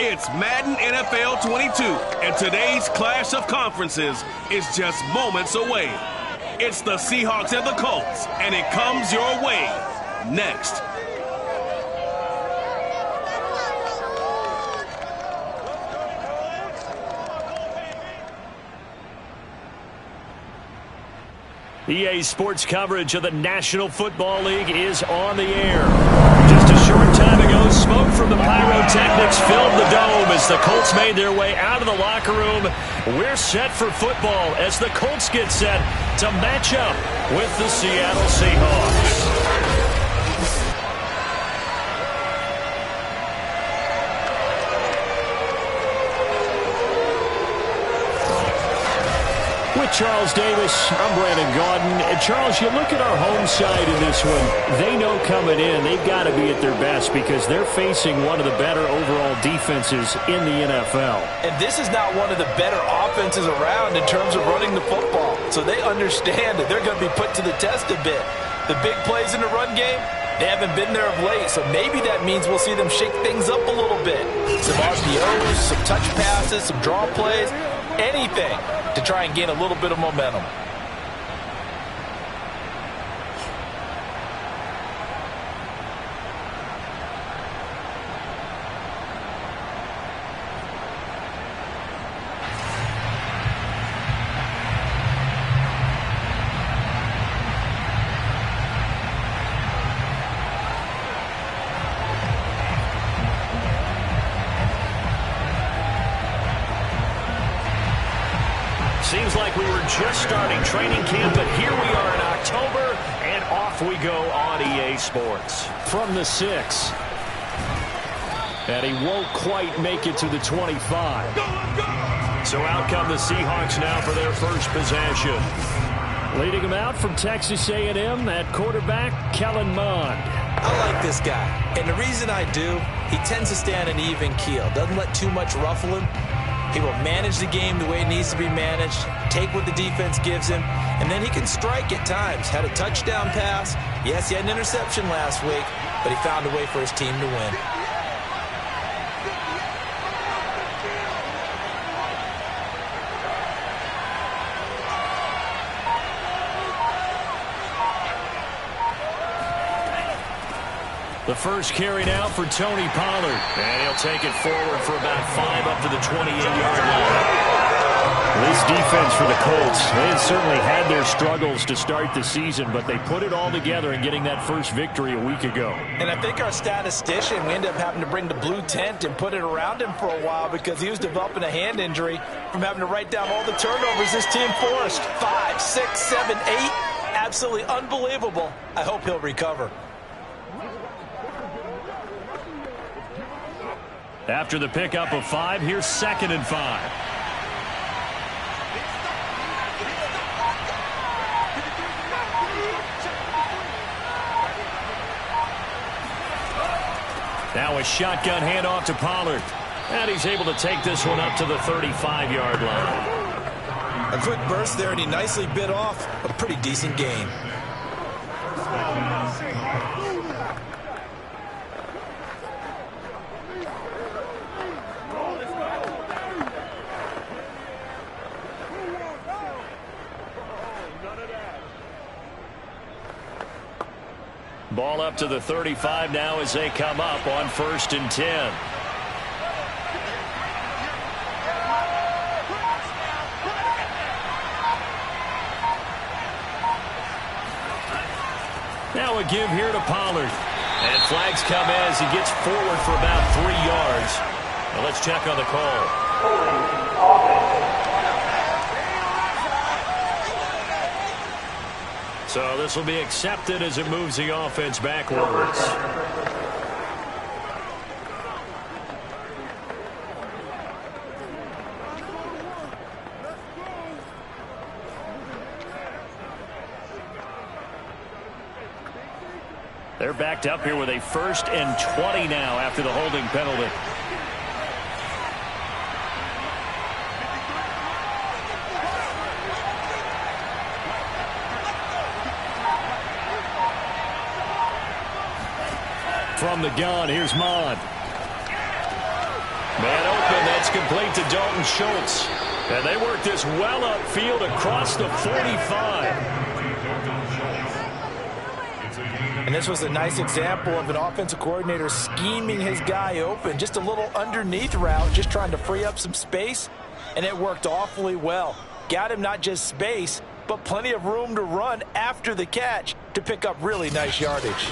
It's Madden NFL 22, and today's clash of conferences is just moments away. It's the Seahawks and the Colts, and it comes your way next. EA Sports coverage of the National Football League is on the air. Just a short time ago, smoke from the pyrotechnics filled the dome as the Colts made their way out of the locker room. We're set for football as the Colts get set to match up with the Seattle Seahawks. With Charles Davis, I'm Brandon Gaudin. And Charles, you look at our home side in this one. They know coming in they've got to be at their best because they're facing one of the better overall defenses in the NFL. And this is not one of the better offenses around in terms of running the football. So they understand that they're going to be put to the test a bit. The big plays in the run game, they haven't been there of late. So maybe that means we'll see them shake things up a little bit. Some RPOs, some touch passes, some draw plays, anything to try and gain a little bit of momentum. Seems like we were just starting training camp, but here we are in October, and off we go on EA Sports. From the 6. And he won't quite make it to the 25. So out come the Seahawks now for their first possession. Leading them out from Texas A&M at quarterback, Kellen Mond. I like this guy, and the reason I do, he tends to stay on an even keel. Doesn't let too much ruffle him. He will manage the game the way it needs to be managed, take what the defense gives him, and then he can strike at times. Had a touchdown pass. Yes, he had an interception last week, but he found a way for his team to win. The first carry now for Tony Pollard. And he'll take it forward for about 5 up to the 28-yard line. This defense for the Colts, they had certainly had their struggles to start the season, but they put it all together in getting that first victory a week ago. And I think our statistician, we ended up having to bring the blue tent and put it around him for a while because he was developing a hand injury from having to write down all the turnovers this team forced. 5, 6, 7, 8. Absolutely unbelievable. I hope he'll recover. After the pickup of 5, here's 2nd and 5. Now a shotgun handoff to Pollard. And he's able to take this one up to the 35-yard line. A quick burst there, and he nicely bit off a pretty decent gain. Ball up to the 35 now as they come up on 1st and 10. Now a give here to Pollard. And flags come as he gets forward for about 3 yards. Now let's check on the call. So this will be accepted as it moves the offense backwards. They're backed up here with a 1st and 20 now after the holding penalty. From the gun, here's Mond. Man open, that's complete to Dalton Schultz. And they work this well upfield across the 45. And this was a nice example of an offensive coordinator scheming his guy open. Just a little underneath route, just trying to free up some space. And it worked awfully well. Got him not just space, but plenty of room to run after the catch to pick up really nice yardage.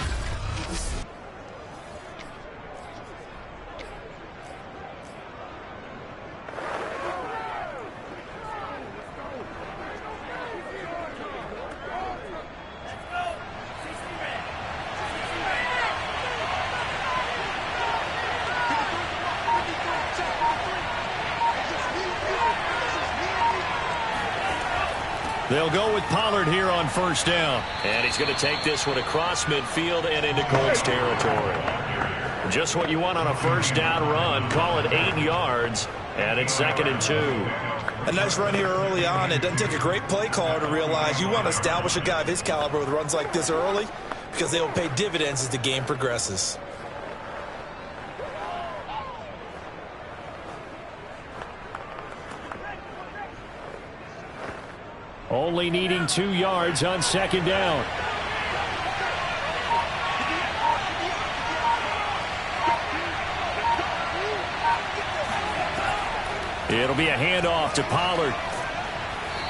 They'll go with Pollard here on first down. And he's going to take this one across midfield and into Colts territory. Just what you want on a first down run. Call it 8 yards, and it's 2nd and 2. A nice run here early on. It doesn't take a great play caller to realize you want to establish a guy of his caliber with runs like this early because they will pay dividends as the game progresses. Only needing 2 yards on 2nd down. It'll be a handoff to Pollard.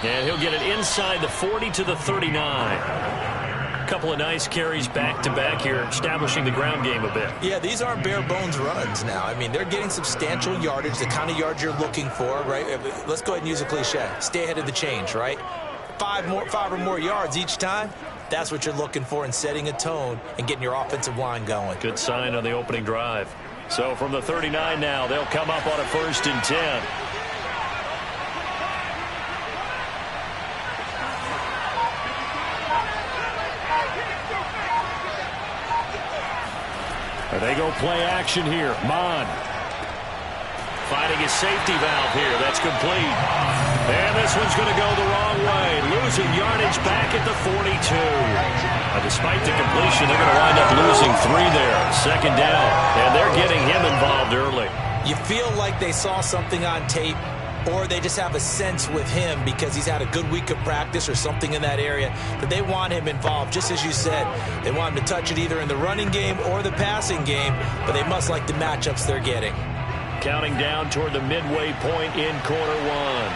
And he'll get it inside the 40 to the 39. A couple of nice carries back-to-back here, establishing the ground game a bit. Yeah, these aren't bare-bones runs now. I mean, they're getting substantial yardage, the kind of yards you're looking for, right? Let's go ahead and use a cliche. Stay ahead of the change, right? 5 or more yards each time. That's what you're looking for in setting a tone and getting your offensive line going. Good sign on the opening drive. So from the 39 now, they'll come up on a 1st and 10. And they go play action here. Mon finding his safety valve here. That's complete. And this one's going to go the wrong way. Losing yardage back at the 42. Despite the completion, they're going to wind up losing 3 there. 2nd down. And they're getting him involved early. You feel like they saw something on tape, or they just have a sense with him because he's had a good week of practice or something in that area that they want him involved. Just as you said, they want him to touch it either in the running game or the passing game, but they must like the matchups they're getting. Counting down toward the midway point in quarter 1.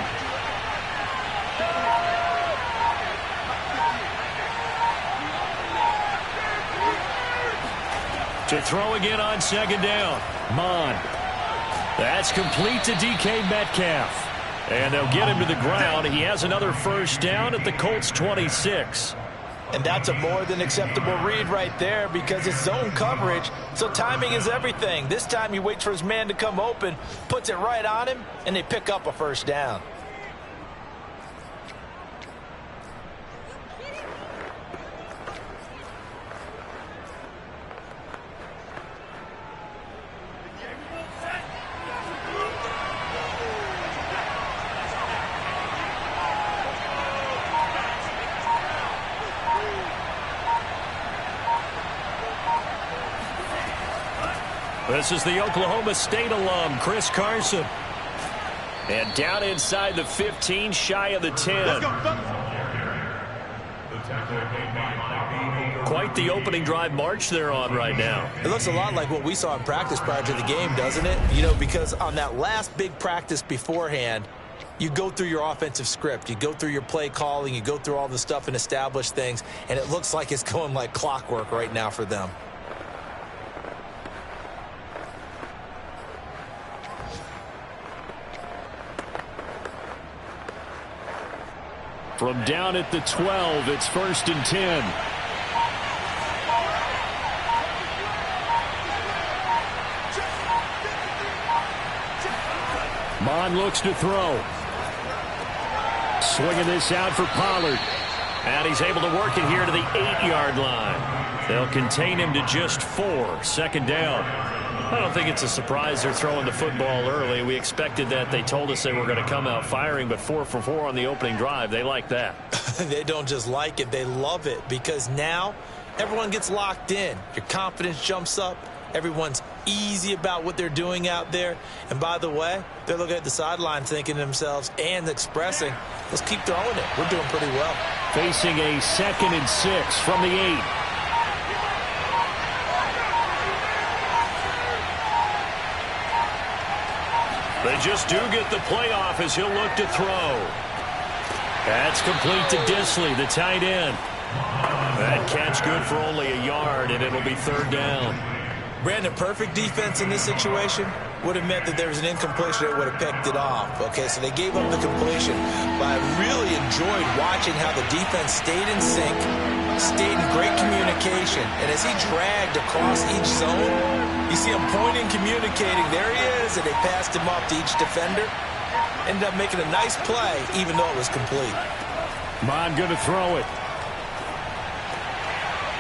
To throw again on 2nd down. Mon. That's complete to DK Metcalf. And they'll get him to the ground. He has another first down at the Colts 26. And that's a more than acceptable read right there because it's zone coverage, so timing is everything. This time he waits for his man to come open, puts it right on him, and they pick up a first down. This is the Oklahoma State alum, Chris Carson. And down inside the 15, shy of the 10. Quite the opening drive march they're on right now. It looks a lot like what we saw in practice prior to the game, doesn't it? You know, because on that last big practice beforehand, you go through your offensive script. You go through your play calling. You go through all the stuff and establish things. And it looks like it's going like clockwork right now for them. From down at the 12, it's 1st and 10. Mon looks to throw. Swinging this out for Pollard. And he's able to work it here to the 8-yard line. They'll contain him to just 4. 2nd down. I don't think it's a surprise they're throwing the football early. We expected that. They told us they were going to come out firing, but 4 for 4 on the opening drive. They like that. They don't just like it. They love it because now everyone gets locked in. Your confidence jumps up. Everyone's easy about what they're doing out there. And by the way, they're looking at the sideline thinking to themselves and expressing, let's keep throwing it. We're doing pretty well. Facing a 2nd and 6 from the 8. They just do get the playoff as he'll look to throw. That's complete to Disley, the tight end. That catch good for only a yard, and it'll be 3rd down. Brandon, perfect defense in this situation would have meant that there was an incompletion that would have picked it off. Okay, so they gave up the completion. But I really enjoyed watching how the defense stayed in sync, stayed in great communication. And as he dragged across each zone, you see him pointing, communicating. There he is, and they passed him off to each defender. Ended up making a nice play, even though it was complete. Bond going to throw it.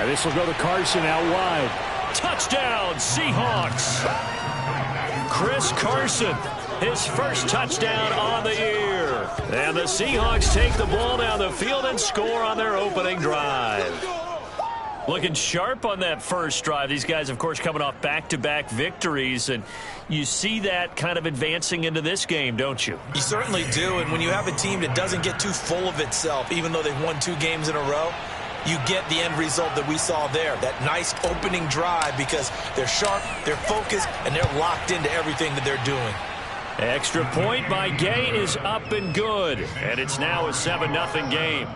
And this will go to Carson out wide. Touchdown, Seahawks. Chris Carson, his first touchdown on the year. And the Seahawks take the ball down the field and score on their opening drive. Looking sharp on that first drive. These guys, of course, coming off back-to-back victories, and you see that kind of advancing into this game, don't you? You certainly do, and when you have a team that doesn't get too full of itself, even though they've won 2 games in a row, you get the end result that we saw there, that nice opening drive, because they're sharp, they're focused, and they're locked into everything that they're doing. Extra point by Gay is up and good, and it's now a 7-0 game.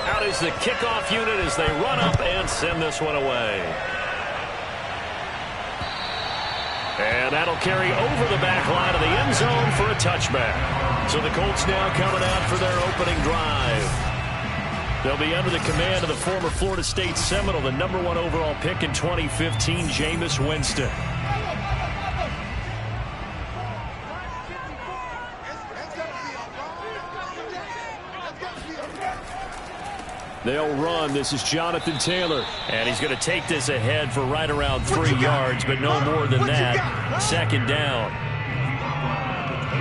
Out is the kickoff unit as they run up and send this one away. And that'll carry over the back line of the end zone for a touchback. So the Colts now coming out for their opening drive. They'll be under the command of the former Florida State Seminole, the #1 overall pick in 2015, Jameis Winston. They'll run. This is Jonathan Taylor. And he's going to take this ahead for right around 3 yards, but no more than that. 2nd down.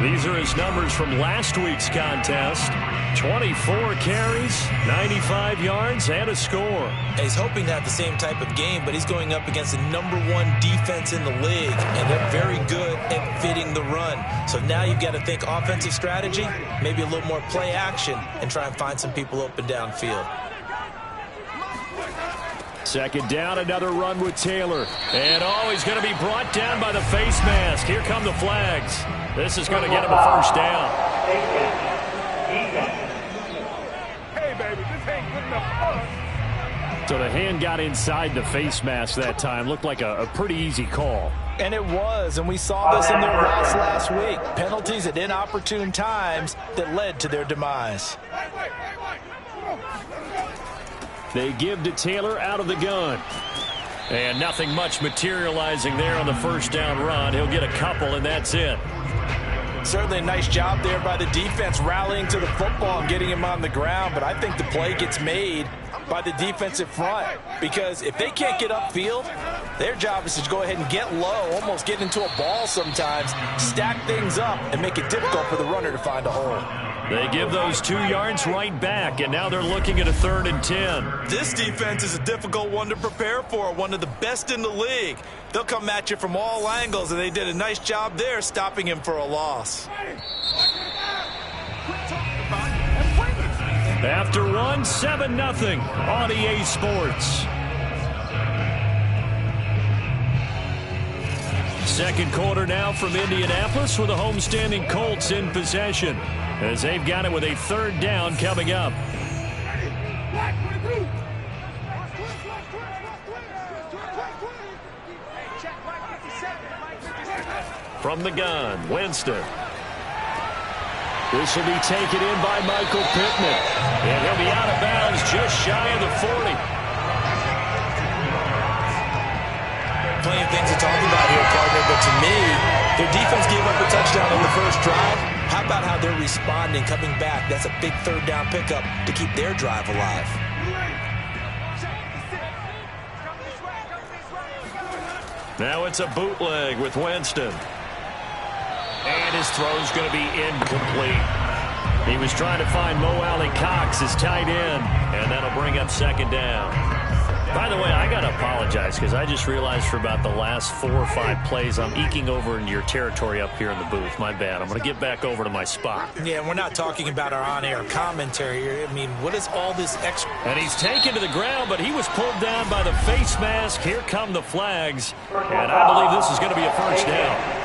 These are his numbers from last week's contest. 24 carries, 95 yards, and a score. He's hoping to have the same type of game, but he's going up against the #1 defense in the league, and they're very good at fitting the run. So now you've got to think offensive strategy, maybe a little more play action, and try and find some people open downfield. 2nd down, another run with Taylor. And, he's going to be brought down by the face mask. Here come the flags. This is going to get him a 1st down. Hey, baby, this ain't good enough for us. So the hand got inside the face mask that time. Looked like a pretty easy call. And it was, and we saw this in their loss last week. Penalties at inopportune times that led to their demise. They give to Taylor out of the gun. And nothing much materializing there on the 1st down run. He'll get a couple, and that's it. Certainly a nice job there by the defense rallying to the football and getting him on the ground. But I think the play gets made by the defensive front, because if they can't get upfield, their job is to go ahead and get low, almost get into a ball sometimes, stack things up, and make it difficult for the runner to find a hole. They give those 2 yards right back, and now they're looking at a 3rd and 10. This defense is a difficult one to prepare for, one of the best in the league. They'll come at you from all angles, and they did a nice job there stopping him for a loss. After one, 7-0 on EA Sports. 2nd quarter now from Indianapolis with the homestanding Colts in possession, as they've got it with a 3rd down coming up. From the gun, Winston. This will be taken in by Michael Pittman. And he'll be out of bounds just shy of the 40. Plenty of things to talk about here, partner, but to me, their defense gave up a touchdown on the first drive. How about how they're responding, coming back? That's a big 3rd down pickup to keep their drive alive. Now it's a bootleg with Winston. And his throw's going to be incomplete. He was trying to find Mo Alley Cox, his tight end, and that'll bring up second down. By the way, I got to apologize because I just realized for about the last 4 or 5 plays, I'm eking over into your territory up here in the booth. My bad. I'm going to get back over to my spot. Yeah, we're not talking about our on-air commentary here. I mean, what is all this extra? And he's taken to the ground, but he was pulled down by the face mask. Here come the flags. And I believe this is going to be a first down.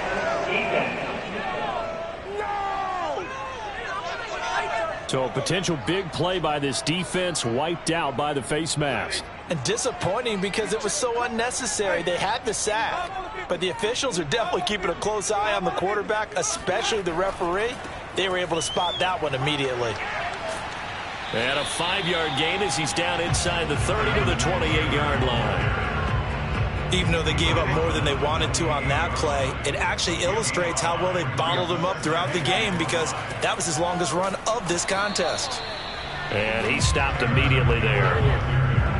So a potential big play by this defense wiped out by the face mask. And disappointing because it was so unnecessary. They had the sack, but the officials are definitely keeping a close eye on the quarterback, especially the referee. They were able to spot that one immediately. And a 5-yard gain as he's down inside the 30 to the 28-yard line. Even though they gave up more than they wanted to on that play, it actually illustrates how well they bottled him up throughout the game because that was his longest run of this contest. And he stopped immediately there.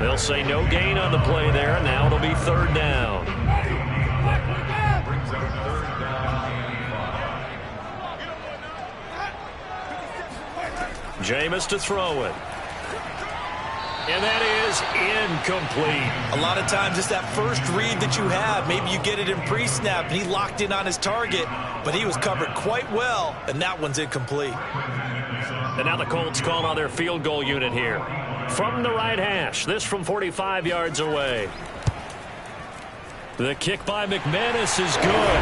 They'll say no gain on the play there. Now it'll be third down. Jameis to throw it. And that is incomplete. A lot of times it's that first read that you have. Maybe you get it in pre-snap, and he locked in on his target, but he was covered quite well, and that one's incomplete. And now the Colts call on their field goal unit here. From the right hash, this from 45 yards away. The kick by McManus is good.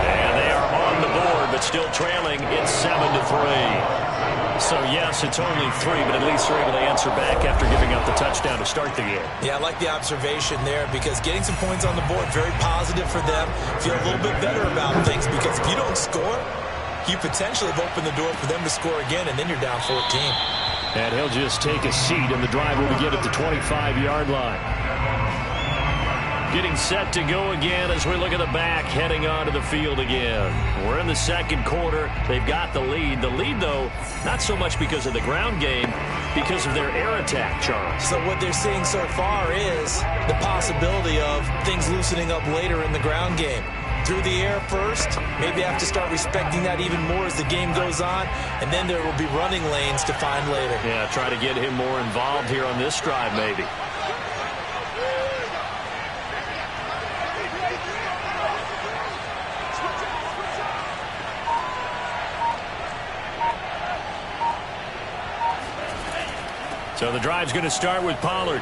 And they are on the board, but still trailing. It's 7-3. So, yes, it's only 3, but at least they're able to answer back after giving up the touchdown to start the game. Yeah, I like the observation there because getting some points on the board, very positive for them. Feel a little bit better about things because if you don't score, you potentially have opened the door for them to score again, and then you're down 14. And he'll just take a seat, and the drive will begin at the 25-yard line. Getting set to go again as we look at the back, heading onto the field again. We're in the second quarter. They've got the lead. The lead, though, not so much because of the ground game, because of their air attack, Charles. So what they're seeing so far is the possibility of things loosening up later in the ground game. Through the air first, maybe have to start respecting that even more as the game goes on, and then there will be running lanes to find later. Yeah, try to get him more involved here on this drive, maybe. So the drive's going to start with Pollard.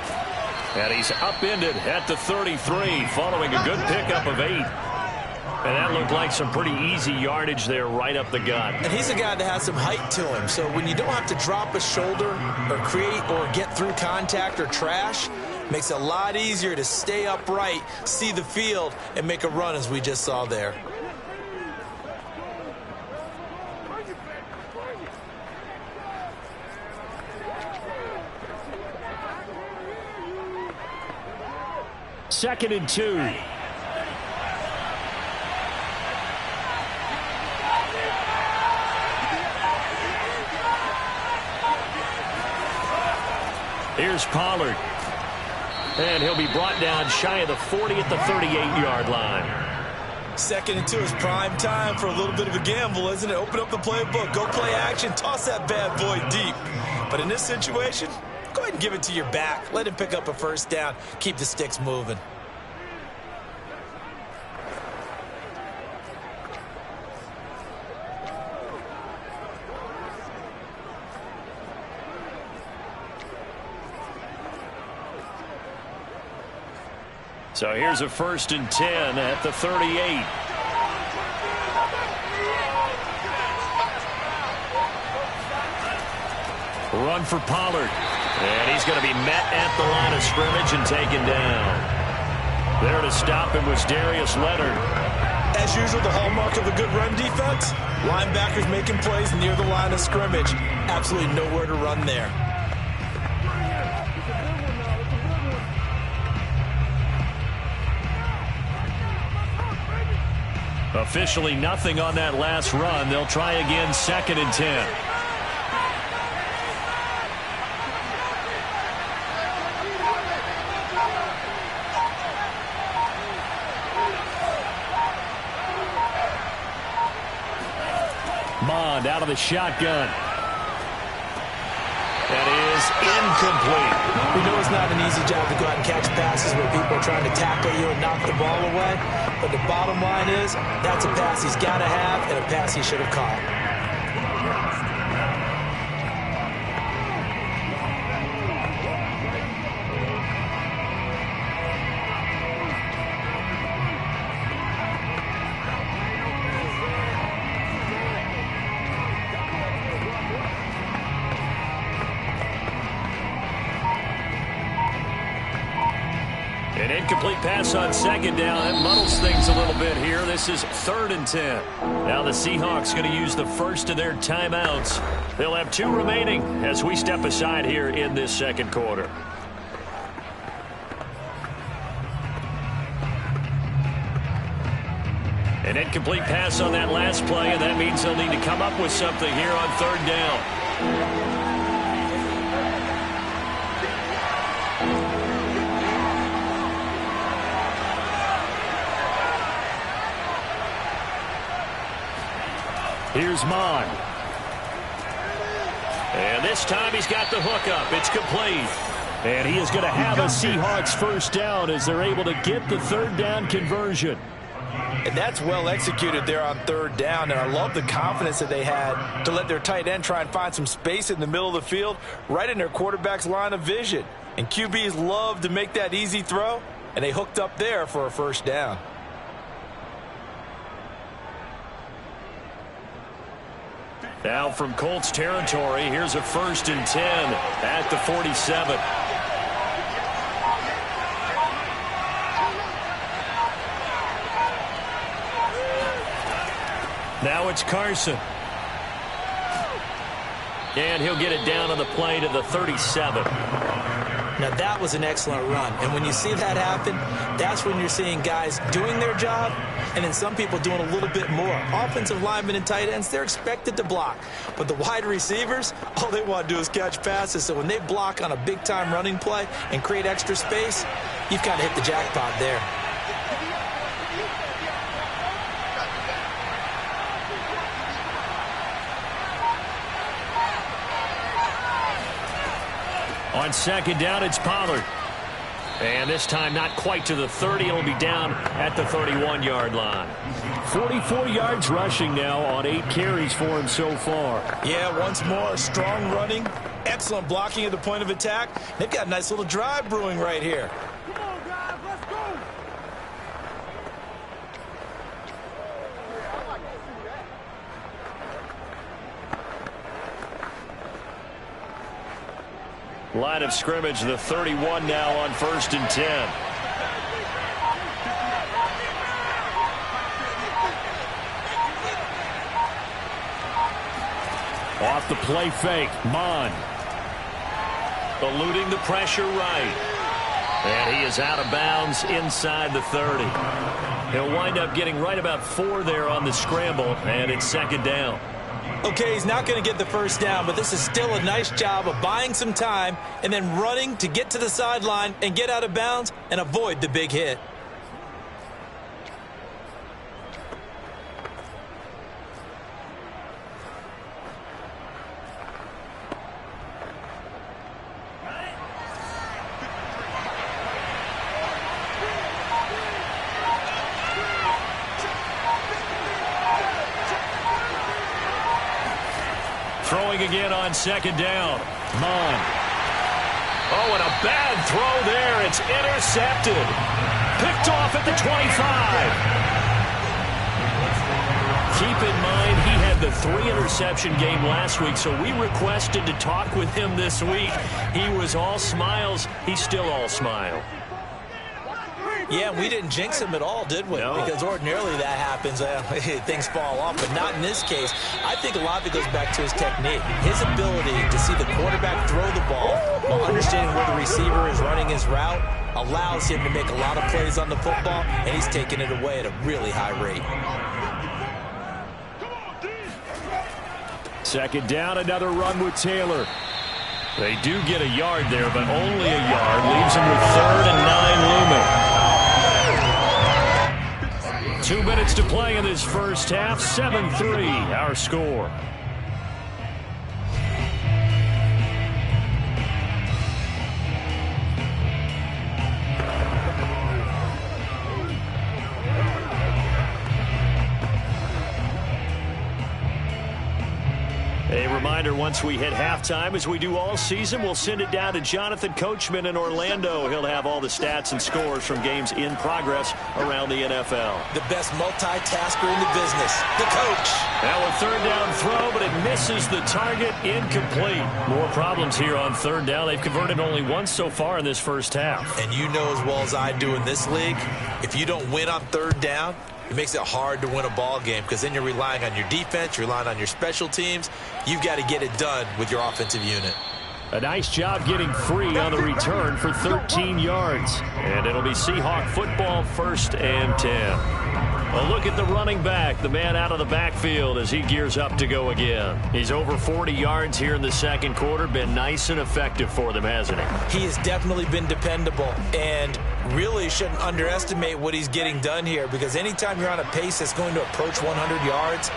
And he's upended at the 33 following a good pickup of 8. And that looked like some pretty easy yardage there right up the gut. And he's a guy that has some height to him. So when you don't have to drop a shoulder or create or get through contact or trash, makes it a lot easier to stay upright, see the field, and make a run as we just saw there. Second and 2. Here's Pollard. And he'll be brought down shy of the 40 at the 38-yard line. Second and 2 is prime time for a little bit of a gamble, isn't it? Open up the playbook, go play action, toss that bad boy deep. But in this situation, go ahead and give it to your back. Let him pick up a first down. Keep the sticks moving. So here's a 1st and 10 at the 38. Run for Pollard. And he's going to be met at the line of scrimmage and taken down. There to stop him was Darius Leonard. As usual, the hallmark of a good run defense, linebackers making plays near the line of scrimmage. Absolutely nowhere to run there. Officially nothing on that last run. They'll try again, 2nd and 10. Mond out of the shotgun. That is incomplete. We know it's not an easy job to go out and catch passes where people are trying to tackle you and knock the ball away. But the bottom line is, that's a pass he's got to have and a pass he should have caught. An incomplete pass on second down. That muddles things a little bit here. This is 3rd and 10. Now the Seahawks going to use the first of their timeouts. They'll have 2 remaining as we step aside here in this second quarter. An incomplete pass on that last play, and that means they'll need to come up with something here on 3rd down. Here's Mond. And this time he's got the hook up. It's complete. And he is going to have a Seahawks first down as they're able to get the 3rd down conversion. And that's well executed there on 3rd down. And I love the confidence that they had to let their tight end try and find some space in the middle of the field, right in their quarterback's line of vision. And QBs love to make that easy throw, and they hooked up there for a first down. Now from Colts territory, here's a 1st and 10 at the 47. Now it's Carson. And he'll get it down on the play to the 37. Now that was an excellent run. And when you see that happen, that's when you're seeing guys doing their job and then some people doing a little bit more. Offensive linemen and tight ends, they're expected to block. But the wide receivers, all they want to do is catch passes. So when they block on a big-time running play and create extra space, you've kind of hit the jackpot there. On 2nd down, it's Pollard. And this time not quite to the 30. It'll be down at the 31-yard line. 44 yards rushing now on 8 carries for him so far. Yeah, once more, strong running, excellent blocking at the point of attack. They've got a nice little drive brewing right here. Come on, guys, let's go. Line of scrimmage, the 31 now on 1st and 10. Off the play fake, Mond. Eluding the pressure right. And he is out of bounds inside the 30. He'll wind up getting right about 4 there on the scramble, and it's 2nd down. Okay, he's not going to get the first down, but this is still a nice job of buying some time and then running to get to the sideline and get out of bounds and avoid the big hit. Throwing again on 2nd down. Mond. Oh, and a bad throw there. It's intercepted. Picked off at the 25. Keep in mind, he had the 3-interception game last week, so we requested to talk with him this week. He was all smiles. He's still all smile. Yeah, we didn't jinx him at all, did we? No. Because ordinarily that happens. Things fall off, but not in this case. I think a lot of it goes back to his technique. His ability to see the quarterback throw the ball while understanding where the receiver is running his route allows him to make a lot of plays on the football, and he's taking it away at a really high rate. 2nd down, another run with Taylor. They do get a yard there, but only a yard. Leaves him with 3rd and 9 looming. 2 minutes to play in this first half. 7-3, our score. A reminder, once we hit halftime, as we do all season, we'll send it down to Jonathan Coachman in Orlando. He'll have all the stats and scores from games in progress around the NFL. The best multitasker in the business, the coach. Now a third down throw, but it misses the target, incomplete. More problems here on third down. They've converted only once so far in this first half. And you know as well as I do in this league, if you don't win on third down, it makes it hard to win a ball game because then you're relying on your defense, you're relying on your special teams. You've got to get it done with your offensive unit. A nice job getting free on the return for 13 yards. And it'll be Seahawk football, 1st and 10. A look at the running back, the man out of the backfield as he gears up to go again. He's over 40 yards here in the second quarter. Been nice and effective for them, hasn't he? He has definitely been dependable and really shouldn't underestimate what he's getting done here because anytime you're on a pace that's going to approach 100 yards,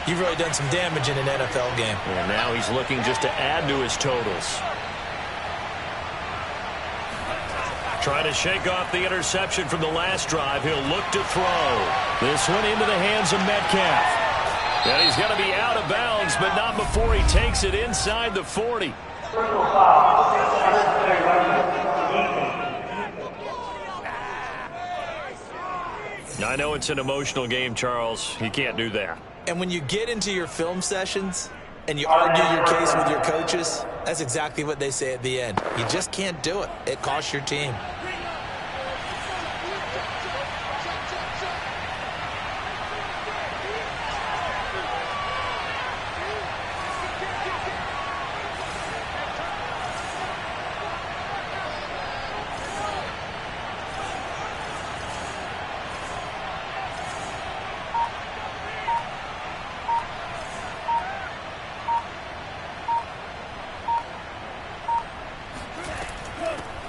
you've really done some damage in an NFL game. And now he's looking just to add to his totals. Trying to shake off the interception from the last drive. He'll look to throw. This one into the hands of Metcalf. And he's going to be out of bounds, but not before he takes it inside the 40. I know it's an emotional game, Charles. You can't do that. And when you get into your film sessions and you argue your case with your coaches, that's exactly what they say at the end. You just can't do it. It costs your team.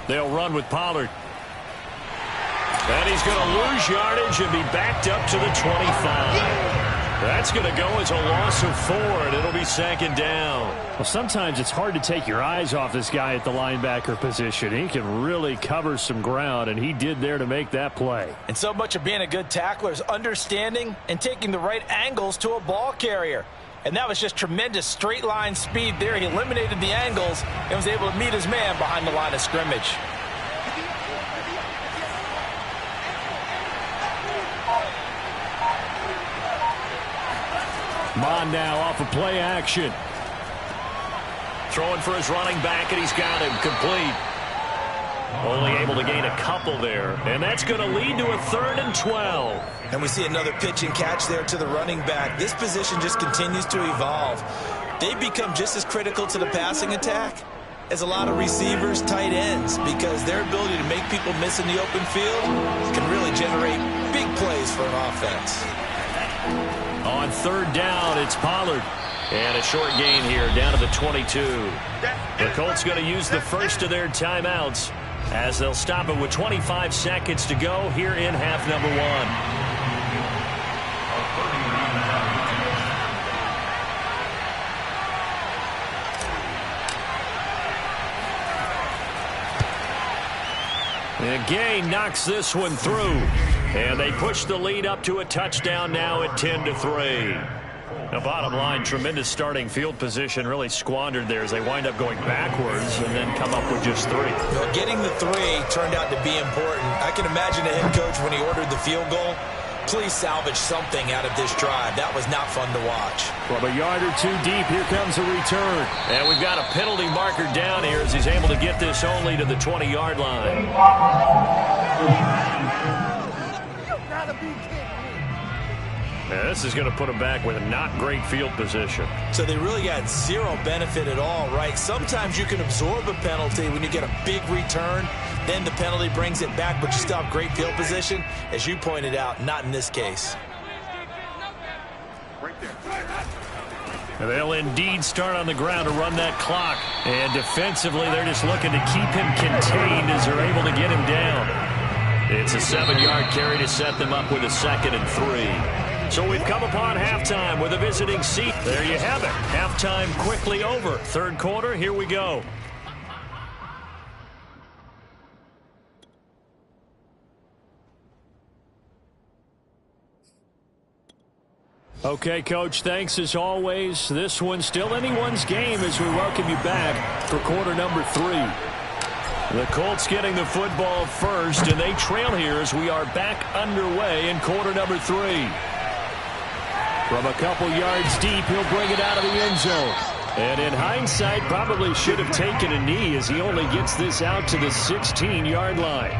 They'll run with Pollard. And he's going to lose yardage and be backed up to the 25. That's going to go as a loss of 4, and it'll be 2nd down. Well, sometimes it's hard to take your eyes off this guy at the linebacker position. He can really cover some ground, and he did there to make that play. And so much of being a good tackler is understanding and taking the right angles to a ball carrier. And that was just tremendous straight line speed there. He eliminated the angles and was able to meet his man behind the line of scrimmage. Mon now off of play action. Throwing for his running back, and he's got him complete. Only able to gain a couple there. And that's going to lead to a 3rd and 12. And we see another pitch and catch there to the running back. This position just continues to evolve. They've become just as critical to the passing attack as a lot of receivers, tight ends, because their ability to make people miss in the open field can really generate big plays for an offense. On 3rd down, it's Pollard. And a short gain here down to the 22. The Colts going to use the first of their timeouts as they'll stop it with 25 seconds to go here in half number 1. And Gay knocks this one through. And they push the lead up to a touchdown now at 10-3. The bottom line, tremendous starting field position, really squandered there as they wind up going backwards and then come up with just 3. Well, getting the 3 turned out to be important. I can imagine the head coach when he ordered the field goal. Please salvage something out of this drive. That was not fun to watch. From a yard or 2 deep, here comes a return. And we've got a penalty marker down here as he's able to get this only to the 20-yard line. And this is going to put him back with a not great field position. So they really got zero benefit at all, right? Sometimes you can absorb a penalty when you get a big return. Then the penalty brings it back, but you still have great field position. As you pointed out, not in this case. And they'll indeed start on the ground to run that clock. And defensively, they're just looking to keep him contained as they're able to get him down. It's a 7-yard carry to set them up with a 2nd and 3. So we've come upon halftime with a visiting seat. There you have it. Halftime quickly over. Third quarter, here we go. Okay, Coach, thanks as always. This one's still anyone's game as we welcome you back for quarter number 3. The Colts getting the football first, and they trail here as we are back underway in quarter number 3. From a couple yards deep, he'll bring it out of the end zone. And in hindsight, probably should have taken a knee as he only gets this out to the 16-yard line.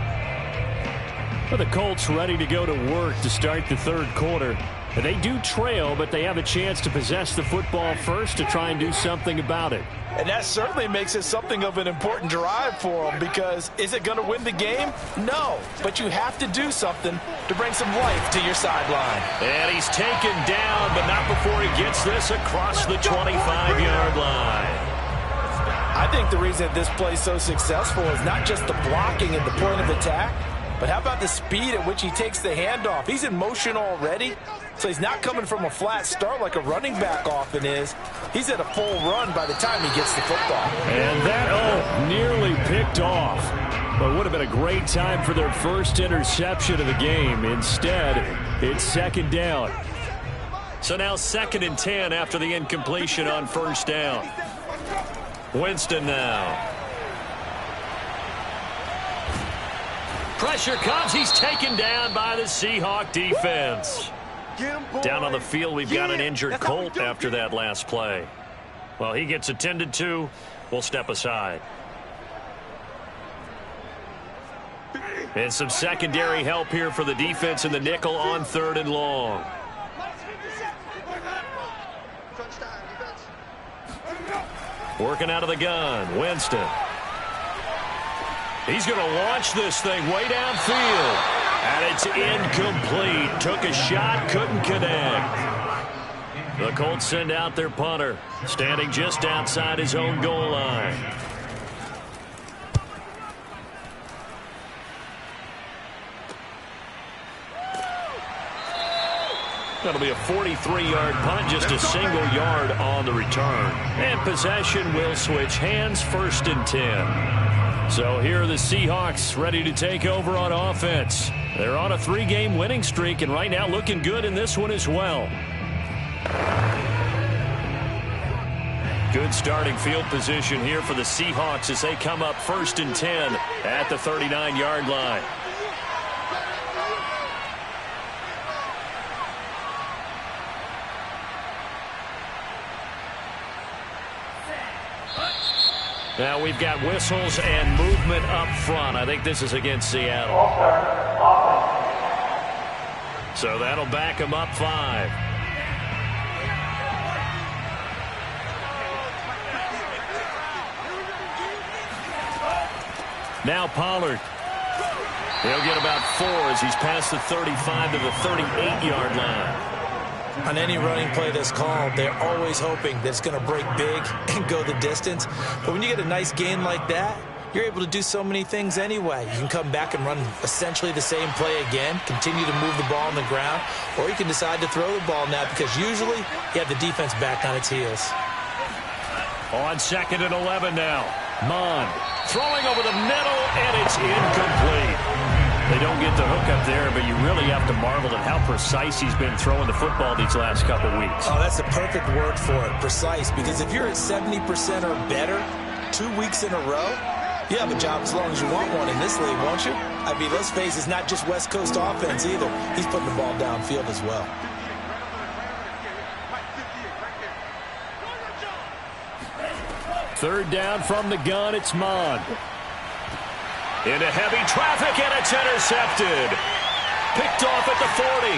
Well, the Colts ready to go to work to start the third quarter. They do trail, but they have a chance to possess the football first to try and do something about it. And that certainly makes it something of an important drive for them, because is it going to win the game? No, but you have to do something to bring some life to your sideline. And he's taken down, but not before he gets this across the 25-yard line. I think the reason this play is so successful is not just the blocking at the point of attack, but how about the speed at which he takes the handoff? He's in motion already, so he's not coming from a flat start like a running back often is. He's at a full run by the time he gets the football. And that, nearly picked off. But it would have been a great time for their first interception of the game. Instead, it's 2nd down. So now 2nd and 10 after the incompletion on 1st down. Winston now. Pressure comes. He's taken down by the Seahawk defense. Down on the field, we've got an injured Colt after that last play. Well, he gets attended to. We'll step aside. And some secondary help here for the defense in the nickel on 3rd and long. Working out of the gun, Winston. He's going to launch this thing way downfield. And it's incomplete. Took a shot, couldn't connect. The Colts send out their punter, standing just outside his own goal line. That'll be a 43-yard punt, just a single yard on the return. And possession will switch hands, 1st and 10. So here are the Seahawks ready to take over on offense. They're on a 3-game winning streak, and right now looking good in this one as well. Good starting field position here for the Seahawks as they come up 1st and 10 at the 39-yard line. Now we've got whistles and movement up front. I think this is against Seattle. So that'll back them up 5. Now Pollard. He'll get about 4 as he's past the 35 to the 38-yard line. On any running play that's called, they're always hoping that it's going to break big and go the distance. But when you get a nice gain like that, you're able to do so many things anyway. You can come back and run essentially the same play again, continue to move the ball on the ground, or you can decide to throw the ball now because usually you have the defense back on its heels. On 2nd and 11 now. Mon throwing over the middle, and it's incomplete. They don't get the hook up there, but you really have to marvel at how precise he's been throwing the football these last couple weeks. Oh, that's the perfect word for it, precise, because if you're at 70% or better 2 weeks in a row, you have a job as long as you want one in this league, won't you? I mean, let's face it, it's not just West Coast offense either. He's putting the ball downfield as well. Third down from the gun, it's Mon. Into heavy traffic, and it's intercepted. Picked off at the 40.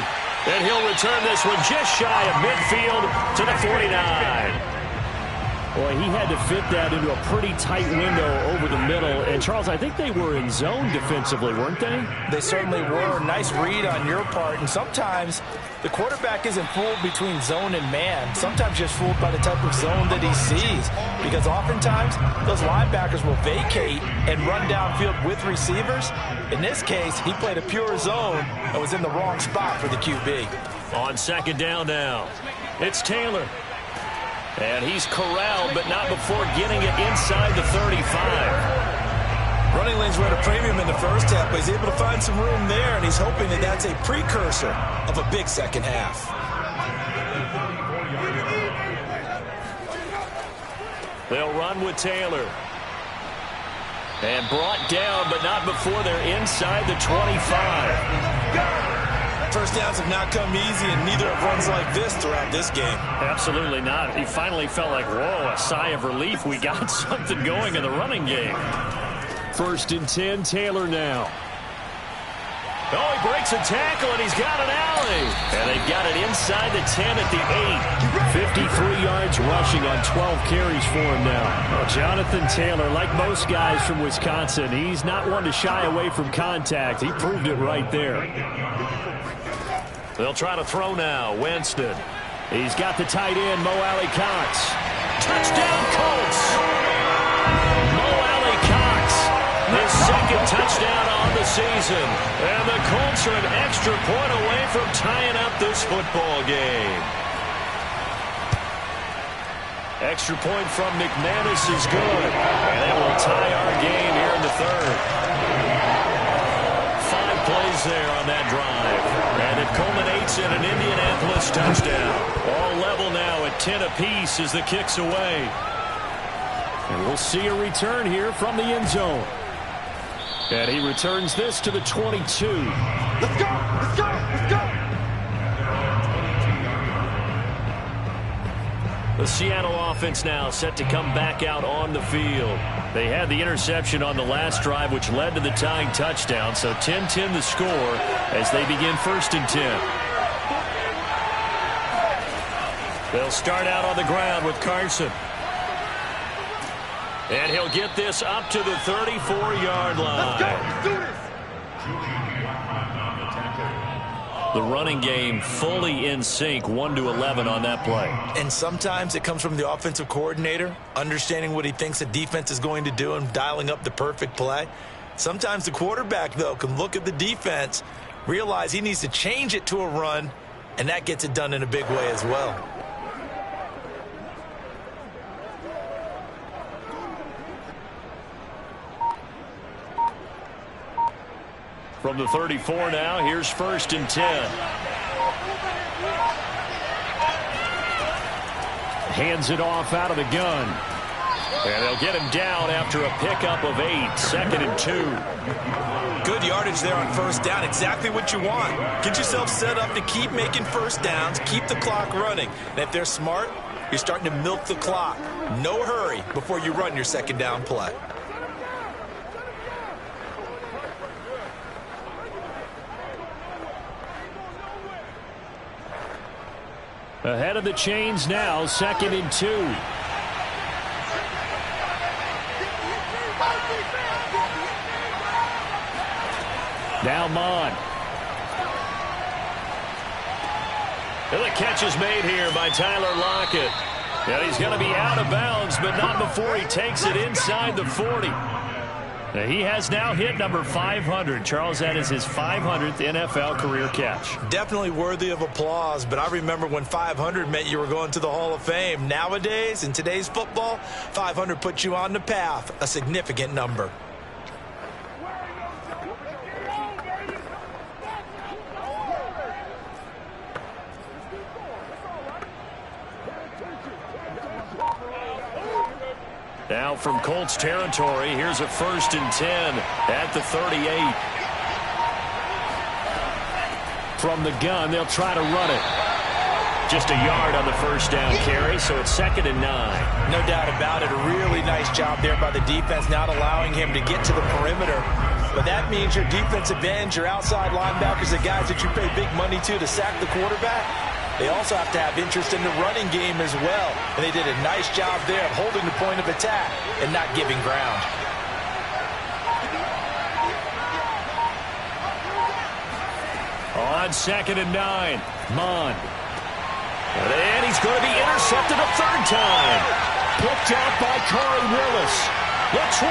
And he'll return this one just shy of midfield to the 49. Boy, he had to fit that into a pretty tight window over the middle. And, Charles, I think they were in zone defensively, weren't they? They certainly were. Nice read on your part. And sometimes the quarterback isn't fooled between zone and man. Sometimes just fooled by the type of zone that he sees. Because oftentimes, those linebackers will vacate and run downfield with receivers. In this case, he played a pure zone and was in the wrong spot for the QB. On second down now, it's Taylor. And he's corralled, but not before getting it inside the 35. Running lanes were at a premium in the first half, but he's able to find some room there, and he's hoping that that's a precursor of a big second half. They'll run with Taylor. And brought down, but not before they're inside the 25. First downs have not come easy, and neither have runs like this throughout this game. Absolutely not. He finally felt like, whoa, a sigh of relief. We got something going in the running game. 1st and 10, Taylor now. Oh, he breaks a tackle, and he's got an alley. And they've got it inside the 10 at the 8. 53 yards rushing on 12 carries for him now. Well, Jonathan Taylor, like most guys from Wisconsin, he's not one to shy away from contact. He proved it right there. They'll try to throw now. Winston. He's got the tight end, Mo Alley-Cox. Touchdown, Colts! Mo Alley-Cox, his second touchdown on the season. And the Colts are an extra point away from tying up this football game. Extra point from McManus is good. And that will tie our game here in the third. 5 plays there on that drive. And it culminates in an Indianapolis touchdown. All level now at 10 apiece as the kick's away. And we'll see a return here from the end zone. And he returns this to the 22. Let's go! Let's go! Let's go! The Seattle offense now set to come back out on the field. They had the interception on the last drive, which led to the tying touchdown. So 10-10 the score as they begin 1st and 10. They'll start out on the ground with Carson. And he'll get this up to the 34-yard line. Let's go! Let's do this! The running game fully in sync, 1-11 on that play. And sometimes it comes from the offensive coordinator, understanding what he thinks the defense is going to do and dialing up the perfect play. Sometimes the quarterback, though, can look at the defense, realize he needs to change it to a run, and that gets it done in a big way as well. From the 34 now, here's 1st and 10. Hands it off out of the gun. And they'll get him down after a pickup of 8. 2nd and 2. Good yardage there on 1st down. Exactly what you want. Get yourself set up to keep making 1st downs, keep the clock running. And if they're smart, you're starting to milk the clock. No hurry before you run your 2nd down play. Ahead of the chains now, 2nd and 2. Now Mon. And the catch is made here by Tyler Lockett. And he's going to be out of bounds, but not before he takes it inside the 40. He has now hit number 500. Charles, that is his 500th NFL career catch. Definitely worthy of applause, but I remember when 500 meant you were going to the Hall of Fame. Nowadays, in today's football, 500 puts you on the path, a significant number. Now from Colts territory, here's a 1st and 10 at the 38. From the gun, they'll try to run it. Just a yard on the 1st down carry, so it's 2nd and 9. No doubt about it. A really nice job there by the defense, not allowing him to get to the perimeter. But that means your defensive ends, your outside linebackers, the guys that you pay big money to sack the quarterback, they also have to have interest in the running game as well. And they did a nice job there of holding the point of attack and not giving ground. On 2nd and 9, Mond. And he's going to be intercepted a third time. Picked up by Corey Willis. The 20.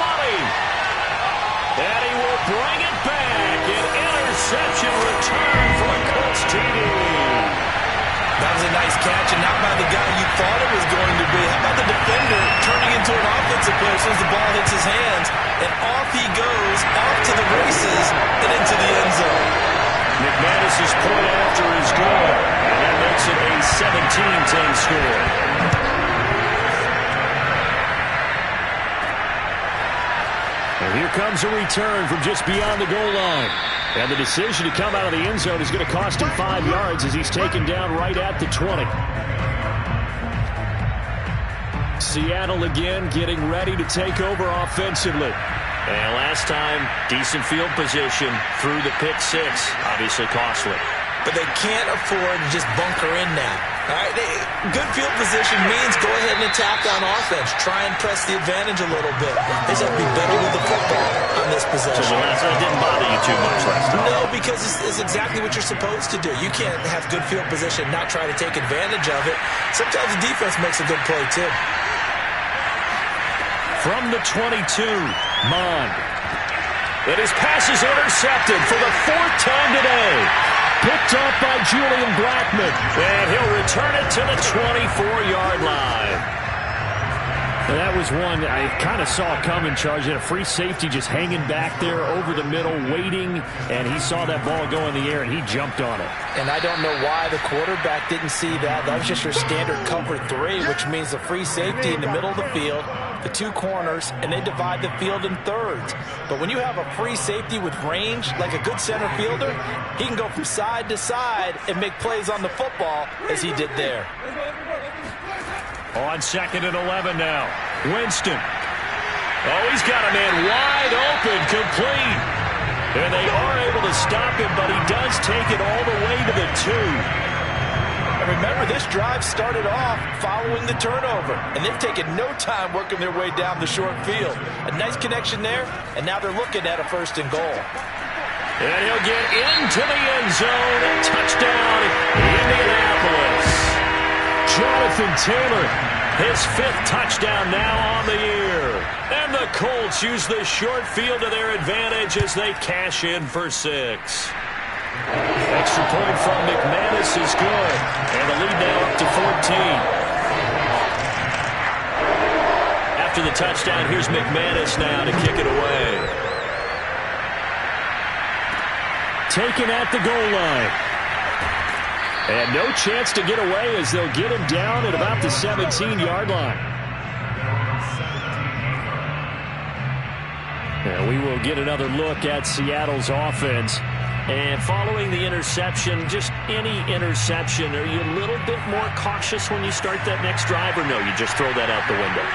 And he will bring it back. An interception return for a Colts TD. That was a nice catch, and not by the guy you thought it was going to be. How about the defender turning into an offensive player as soon as the ball hits his hands, and off he goes, off to the races, and into the end zone. McManus's point after is good, and that makes it a 17-10 score. And here comes a return from just beyond the goal line. And the decision to come out of the end zone is going to cost him 5 yards as he's taken down right at the 20. Seattle again getting ready to take over offensively. And last time, decent field position through the pick six. Obviously costly. But they can't afford to just bunker in now. All right, good field position means go ahead and attack on offense. Try and press the advantage a little bit. They just have to be better with the football on this possession. So that didn't bother you too much last time? No, because it's exactly what you're supposed to do. You can't have good field position and not try to take advantage of it. Sometimes the defense makes a good play, too. From the 22, Mond. And his pass is intercepted for the 4th time today. Picked up by Julian Blackmon. And he'll return it to the 24-yard line. And that was one I kind of saw coming, charging a free safety just hanging back there over the middle, waiting, and he saw that ball go in the air, and he jumped on it. And I don't know why the quarterback didn't see that. That was just your standard cover 3, which means the free safety in the middle of the field, the 2 corners, and they divide the field in thirds. But when you have a free safety with range, like a good center fielder, he can go from side to side and make plays on the football as he did there. On 2nd and 11 now, Winston. Oh, he's got a man wide open, complete. And they are able to stop him, but he does take it all the way to the 2. And remember, this drive started off following the turnover, and they've taken no time working their way down the short field. A nice connection there, and now they're looking at a 1st and goal. And he'll get into the end zone. Touchdown, Indianapolis. Jonathan Taylor, his 5th touchdown now on the year. And the Colts use the short field to their advantage as they cash in for 6. Extra point from McManus is good. And the lead now up to 14. After the touchdown, here's McManus now to kick it away. Taken at the goal line. And no chance to get away as they'll get him down at about the 17-yard line. And we will get another look at Seattle's offense. And following the interception, just any interception, are you a little bit more cautious when you start that next drive, or no, you just throw that out the window?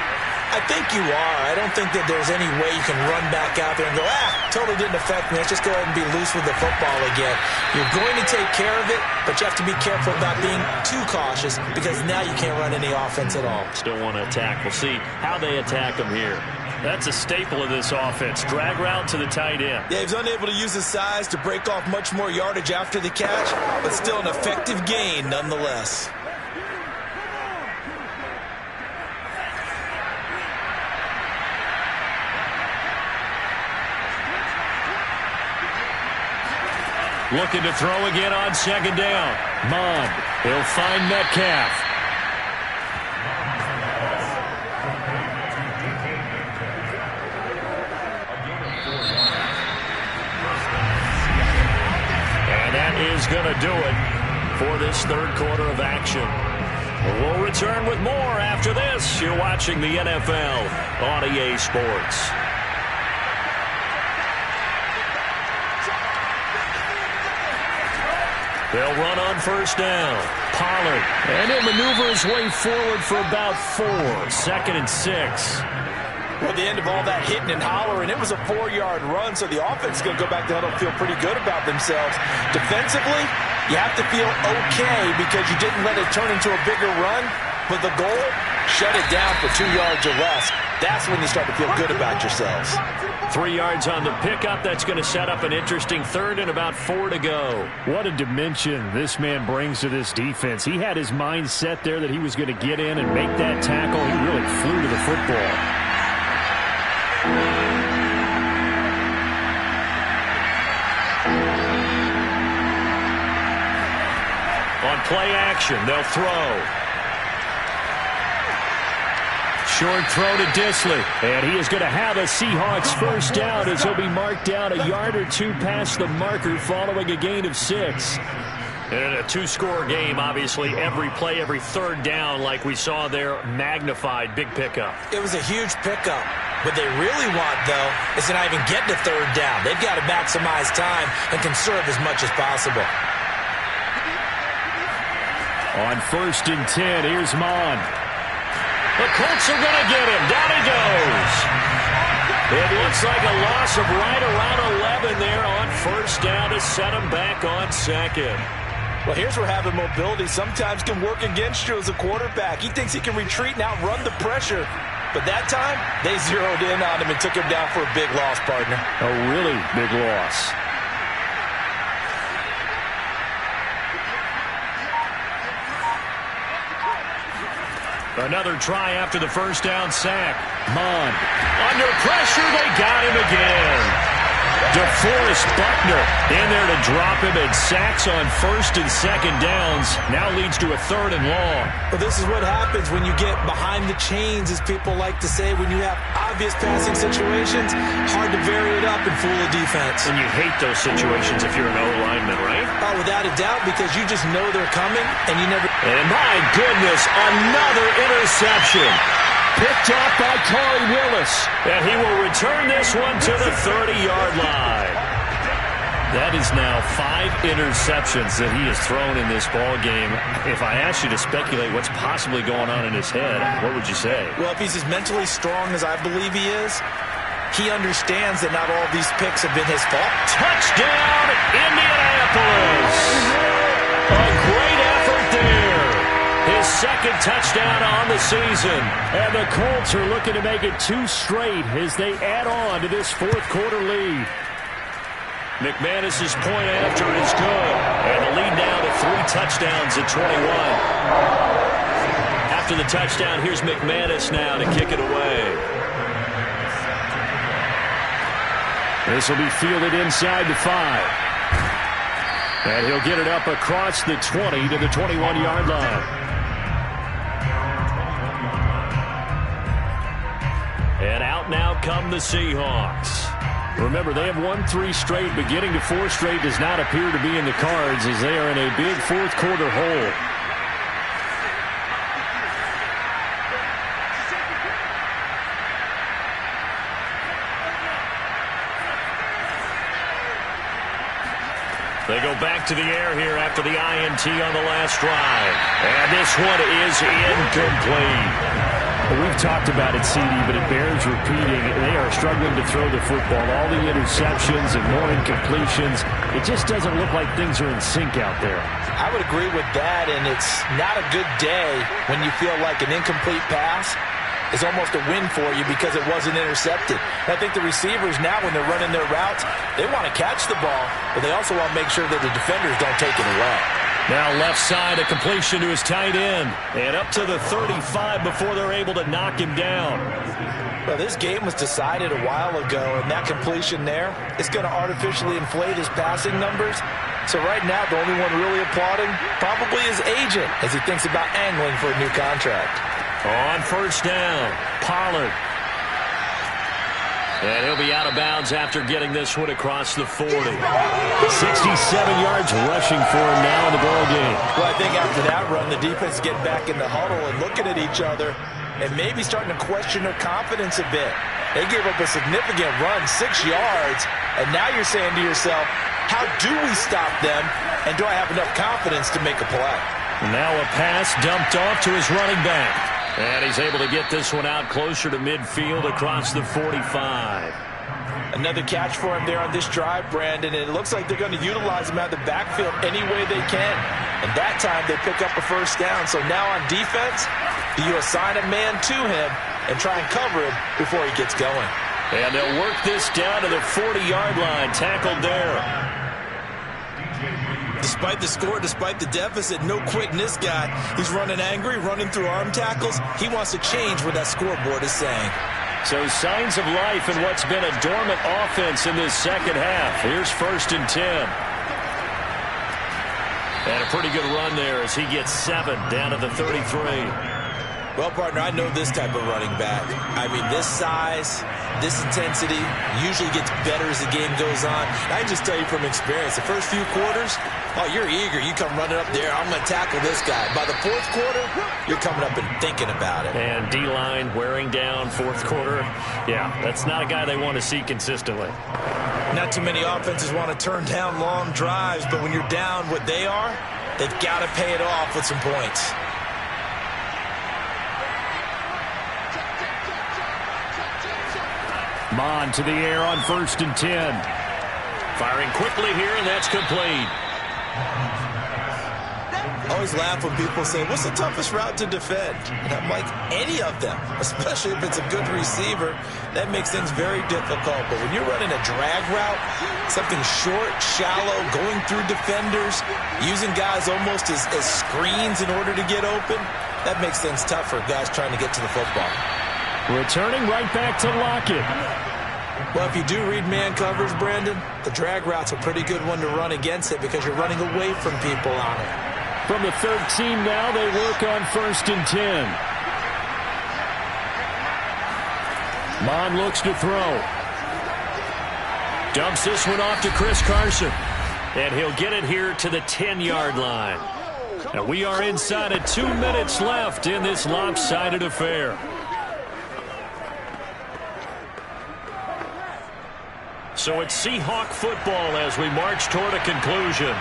I think you are. I don't think that there's any way you can run back out there and go, totally didn't affect me. Let's just go ahead and be loose with the football again. You're going to take care of it, but you have to be careful about being too cautious because now you can't run any offense at all. Still want to attack. We'll see how they attack them here. That's a staple of this offense. Drag route to the tight end. Yeah, he's unable to use his size to break off much more yardage after the catch, but still an effective gain nonetheless. Looking to throw again on 2nd down. Mond. He'll find Metcalf. And that is going to do it for this 3rd quarter of action. We'll return with more after this. You're watching the NFL on EA Sports. They'll run on 1st down. Pollard. And he'll maneuver his way forward for about 4. 2nd and 6. Well, at the end of all that hitting and hollering, it was a 4-yard run, so the offense is going to go back to huddle and feel pretty good about themselves. Defensively, You have to feel okay because you didn't let it turn into a bigger run, but the goal, shut it down for 2 yards or less. That's when you start to feel good about yourselves. 3 yards on the pickup. That's going to set up an interesting third and about 4 to go. What a dimension this man brings to this defense. He had his mind set there that he was going to get in and make that tackle. He really flew to the football. On play action, they'll throw. Short throw to Disley. And he is going to have a Seahawks first down as he'll be marked down a yard or two past the marker following a gain of 6. And a two-score game, obviously, every play, every third down, like we saw there, magnified. Big pickup. It was a huge pickup. What they really want, though, is to not even get to third down. They've got to maximize time and conserve as much as possible. On 1st and 10, here's Mon. The Colts are going to get him. Down he goes. It looks like a loss of right around 11 there on first down to set him back on second. Well, here's where having mobility sometimes can work against you as a quarterback. He thinks he can retreat and outrun the pressure. But that time, they zeroed in on him and took him down for a big loss, partner. A really big loss. Another try after the first down sack. Mon. Under pressure, they got him again. DeForest Buckner in there to drop him, and sacks on 1st and 2nd downs now leads to a 3rd and long. Well, this is what happens when you get behind the chains, as people like to say. When you have obvious passing situations, hard to vary it up and fool a defense. And you hate those situations if you're an O-lineman, right? Oh, without a doubt, because you just know they're coming, and you never... And my goodness, another interception. Picked off by Corey Willis. And he will return this one to the 30-yard line. That is now 5 interceptions that he has thrown in this ball game. If I asked you to speculate what's possibly going on in his head, what would you say? Well, if he's as mentally strong as I believe he is, he understands that not all these picks have been his fault. Touchdown, Indianapolis! A great effort there. His 2nd touchdown on the season. And the Colts are looking to make it 2 straight as they add on to this 4th quarter lead. McManus's point after is good. And the lead now to 3 touchdowns at 21. After the touchdown, here's McManus now to kick it away. This will be fielded inside the 5. And he'll get it up across the 20 to the 21-yard line. And out now come the Seahawks. Remember, they have won 3 straight, but getting to 4 straight does not appear to be in the cards as they are in a big 4th quarter hole. They go back to the air here after the INT on the last drive. And this one is incomplete. We've talked about it, CD, but it bears repeating. They are struggling to throw the football. All the interceptions and more incompletions. It just doesn't look like things are in sync out there. I would agree with that, and it's not a good day when you feel like an incomplete pass is almost a win for you because it wasn't intercepted. And I think the receivers now, when they're running their routes, they want to catch the ball, but they also want to make sure that the defenders don't take it away. Now left side, a completion to his tight end. And up to the 35 before they're able to knock him down. Well, this game was decided a while ago, and that completion there is going to artificially inflate his passing numbers. So right now, the only one really applauding probably his agent as he thinks about angling for a new contract. On first down, Pollard. And he'll be out of bounds after getting this one across the 40. 67 yards rushing for him now in the ball game. Well, I think after that run, the defense is getting back in the huddle and looking at each other and maybe starting to question their confidence a bit. They gave up a significant run, 6 yards, and now you're saying to yourself, how do we stop them, and do I have enough confidence to make a play? Now a pass dumped off to his running back. And he's able to get this one out closer to midfield across the 45. Another catch for him there on this drive, Brandon, and it looks like they're going to utilize him out of the backfield any way they can. And that time they pick up a first down. So now on defense, you assign a man to him and try and cover him before he gets going. And they'll work this down to the 40-yard line, tackled there. Despite the score, despite the deficit, no quitting this guy. He's running angry, running through arm tackles. He wants to change what that scoreboard is saying. So signs of life in what's been a dormant offense in this second half. Here's 1st and 10. And a pretty good run there as he gets 7 down to the 33. Well, partner, I know this type of running back. I mean, this size, this intensity usually gets better as the game goes on. I can just tell you from experience, the first few quarters, oh, you're eager. You come running up there, I'm going to tackle this guy. By the 4th quarter, you're coming up and thinking about it. And D-line wearing down 4th quarter. Yeah, that's not a guy they want to see consistently. Not too many offenses want to turn down long drives, but when you're down what they are, they've got to pay it off with some points. Mon to the air on 1st and 10. Firing quickly here, and that's complete. I always laugh when people say, what's the toughest route to defend? And I'm like, any of them, especially if it's a good receiver. That makes things very difficult. But when you're running a drag route, something short, shallow, going through defenders, using guys almost as screens in order to get open, that makes things tough for guys trying to get to the football. Returning right back to Lockett. Well, if you do read man covers, Brandon, the drag route's a pretty good one to run against it because you're running away from people on it. From the 13 now, they work on 1st and 10. Mon looks to throw. Dumps this one off to Chris Carson. And he'll get it here to the 10-yard line. And we are inside of 2 minutes left in this lopsided affair. So it's Seahawk football as we march toward a conclusion.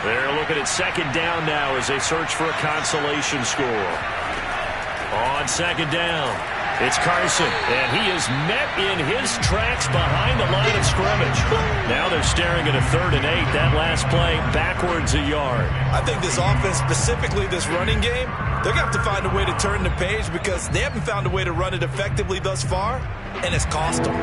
They're looking at 2nd down now as they search for a consolation score. On 2nd down, it's Carson, and he is met in his tracks behind the line of scrimmage. Now they're staring at a 3rd and 8. That last play backwards a yard. I think this offense, specifically this running game, they're going to have to find a way to turn the page because they haven't found a way to run it effectively thus far, and it's cost them.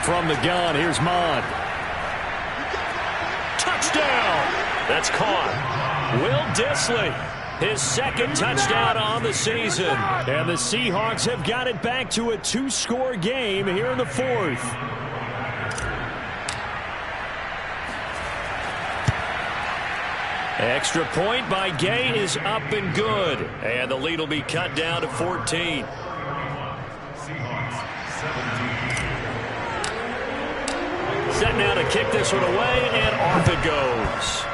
From the gun, here's Mon. Touchdown! That's caught. Will Dissly, his 2nd touchdown on the season. And the Seahawks have got it back to a 2-score game here in the 4th. Extra point by Gay is up and good. And the lead will be cut down to 14. Set now to kick this one away, and off it goes.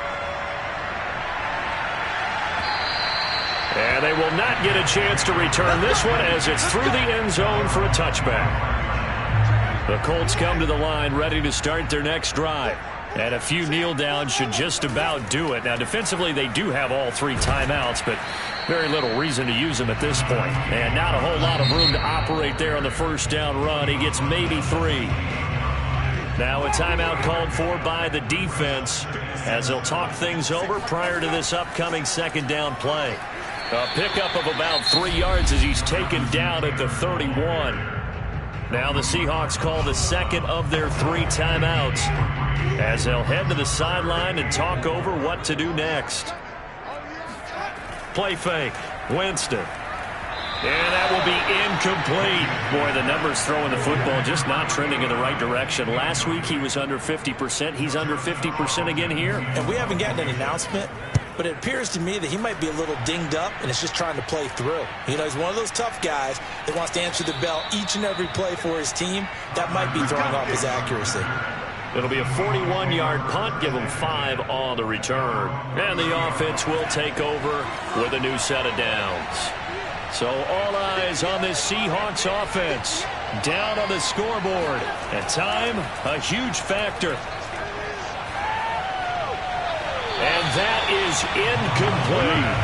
And they will not get a chance to return this one as it's through the end zone for a touchback. The Colts come to the line ready to start their next drive. And a few kneel downs should just about do it. Now, defensively, they do have all 3 timeouts, but very little reason to use them at this point. And not a whole lot of room to operate there on the 1st down run. He gets maybe 3. Now a timeout called for by the defense as they'll talk things over prior to this upcoming 2nd down play. A pickup of about 3 yards as he's taken down at the 31. Now the Seahawks call the 2nd of their 3 timeouts as they'll head to the sideline and talk over what to do next. Play fake. Winston. And that will be incomplete. Boy, the numbers throwing the football just not trending in the right direction. Last week he was under 50%. He's under 50% again here. And we haven't gotten an announcement, but it appears to me that he might be a little dinged up and is just trying to play through. You know, he's one of those tough guys that wants to answer the bell each and every play for his team. That might be throwing off his accuracy. It'll be a 41-yard punt. Give him 5 on the return. And the offense will take over with a new set of downs. So all eyes on this Seahawks offense. Down on the scoreboard. And time, a huge factor. is incomplete.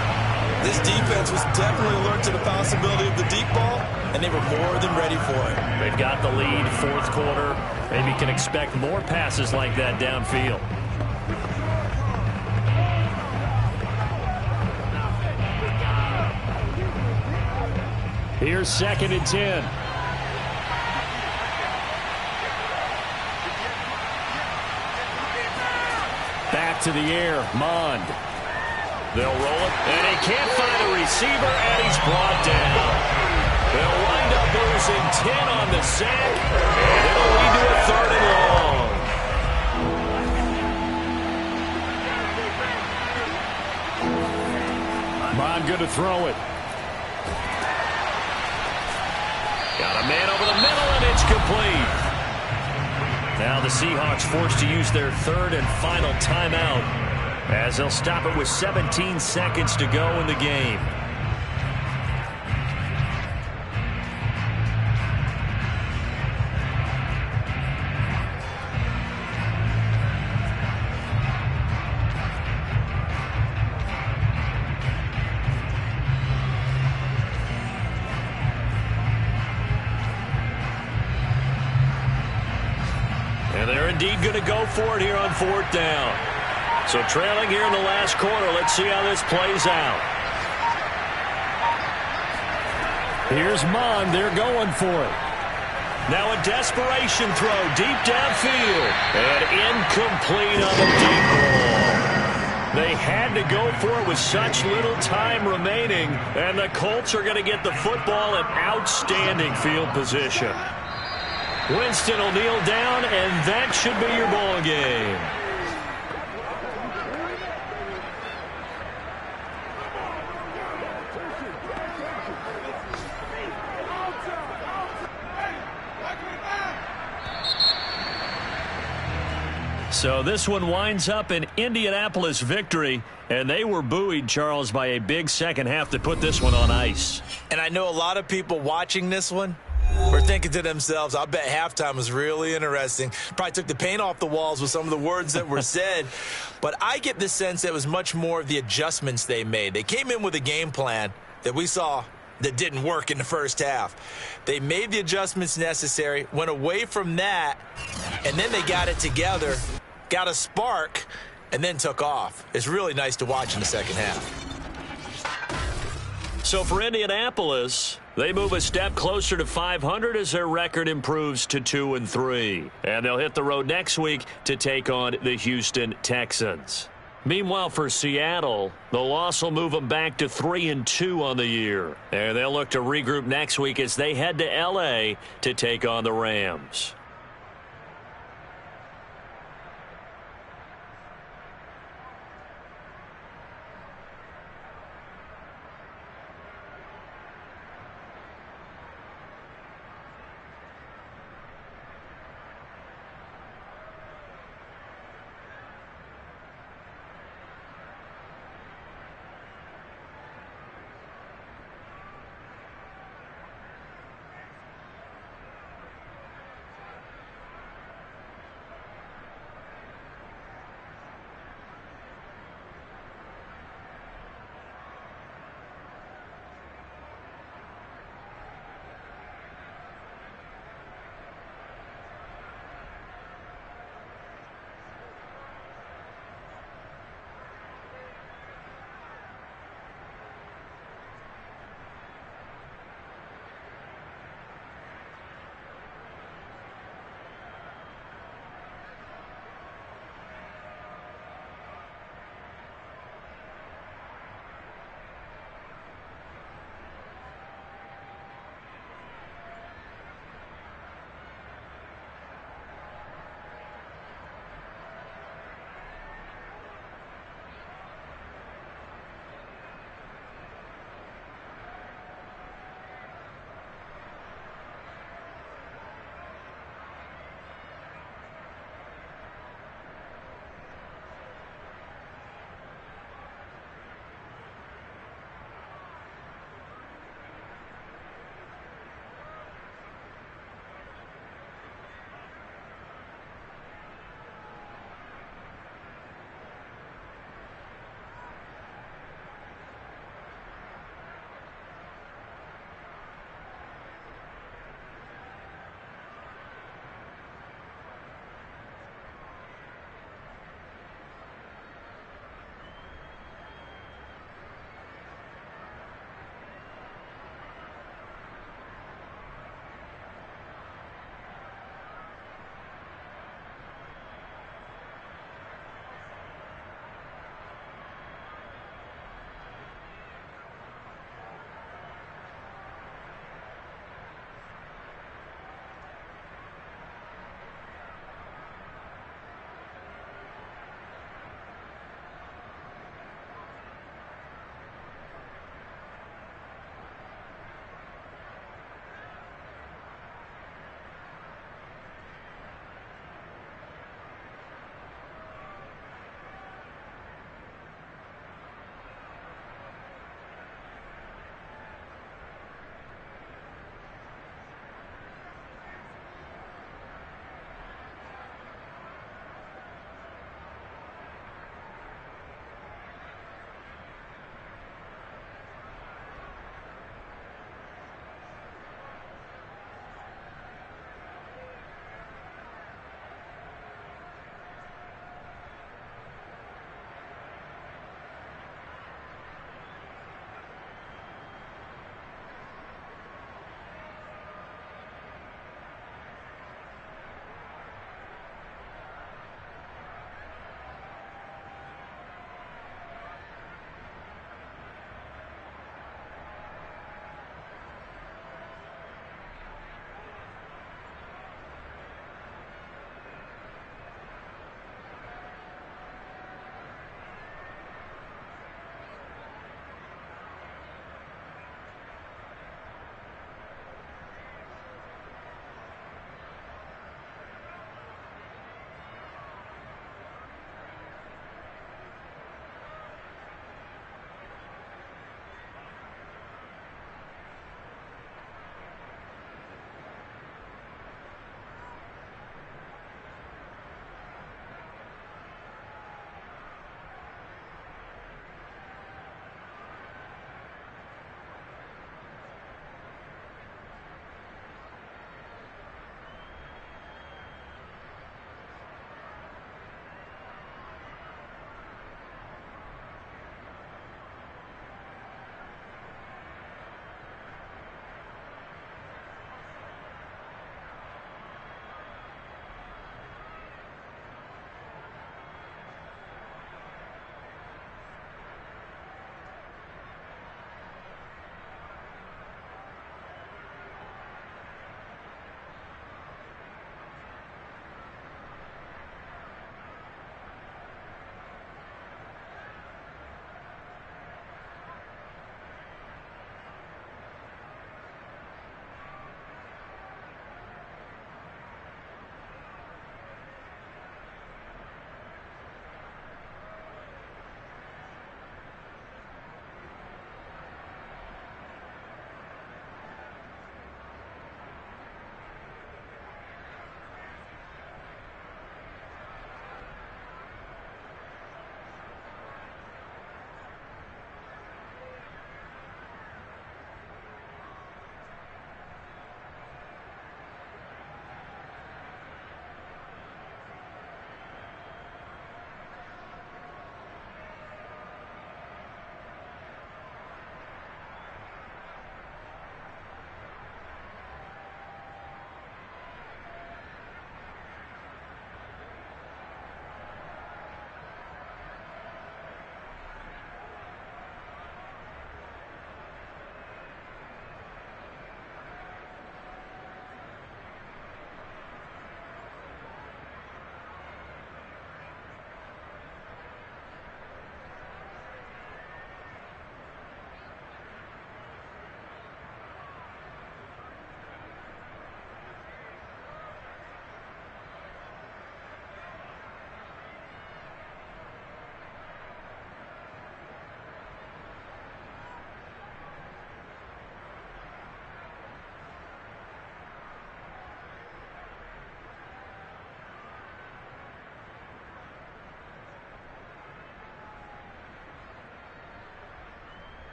This defense was definitely alert to the possibility of the deep ball, and they were more than ready for it. They've got the lead, fourth quarter. Maybe can expect more passes like that downfield. Here's 2nd and 10. Back to the air, Mond. They'll roll it, and he can't find a receiver, and he's brought down. They'll wind up losing 10 on the sack, and it'll lead to a 3rd and long. Mond going to throw it. Got a man over the middle, and it's complete. Now the Seahawks forced to use their 3rd and final timeout as they'll stop it with 17 seconds to go in the game. And they're indeed going to go for it here on 4th down. So trailing here in the last quarter. Let's see how this plays out. Here's Mond. They're going for it. Now a desperation throw deep downfield. And incomplete on the deep ball. They had to go for it with such little time remaining. And the Colts are going to get the football in outstanding field position. Winston will kneel down, and that should be your ball game. So this one winds up an Indianapolis victory, and they were buoyed, Charles, by a big second half that put this one on ice. And I know a lot of people watching this one were thinking to themselves, I bet halftime was really interesting. Probably took the paint off the walls with some of the words that were said. But I get the sense that it was much more of the adjustments they made. They came in with a game plan that we saw that didn't work in the first half. They made the adjustments necessary, went away from that, and then they got it together, got a spark, and then took off. It's really nice to watch in the second half. So for Indianapolis, they move a step closer to 500 as their record improves to 2-3. And they'll hit the road next week to take on the Houston Texans. Meanwhile, for Seattle, the loss will move them back to 3-2 on the year. And they'll look to regroup next week as they head to L.A. to take on the Rams.